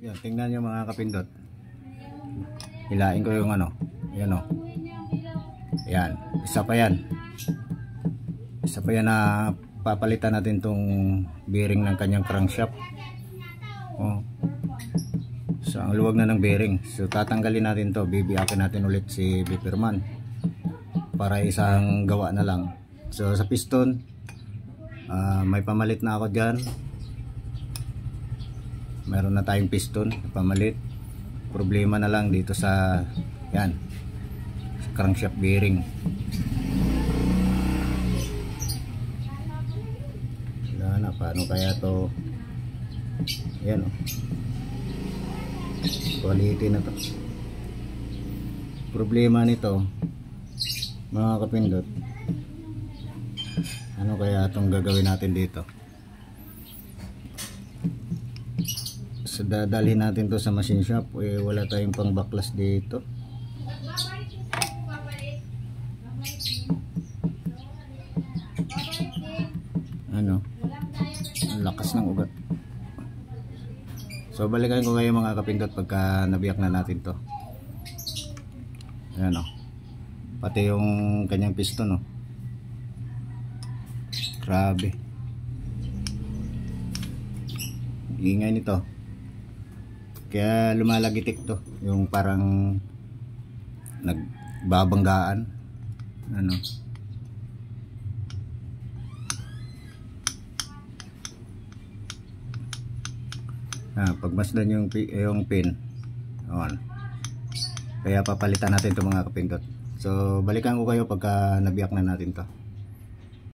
Yan, tingnan nyo mga kapindot. Hilain ko yung ano. Yan o. Yan. Isa pa yan. Isa pa yan na papalitan natin tong bearing ng kanyang crankshaft. Oh. So ang luwag na ng bearing. So tatanggalin natin to. Bibiyakin natin ulit si Beeperman. Para isang gawa na lang. So sa piston, may pamalit na ako dyan. Meron na tayong piston pamalit. Problema na lang dito sa yan, sa crankshaft bearing. Wala na, paano kaya to? Yan o, quality na to. Problema nito mga kapindot, ano kaya itong gagawin natin dito? So dadalhin natin to sa machine shop. Wala tayong pang backlash dito. Ano, ang lakas ng ugat. So balikan ko kayo mga kapindot pagka nabiyak na natin to. Ayan o, pati yung kanyang piston o. Grabe, ingay nito. Kaya lumalagitik to, yung parang nagbabanggaan. Ano, pagmasdan yung pin on. Kaya papalitan natin to mga kapindot. So balikan ko kayo pagka nabiyak na natin to.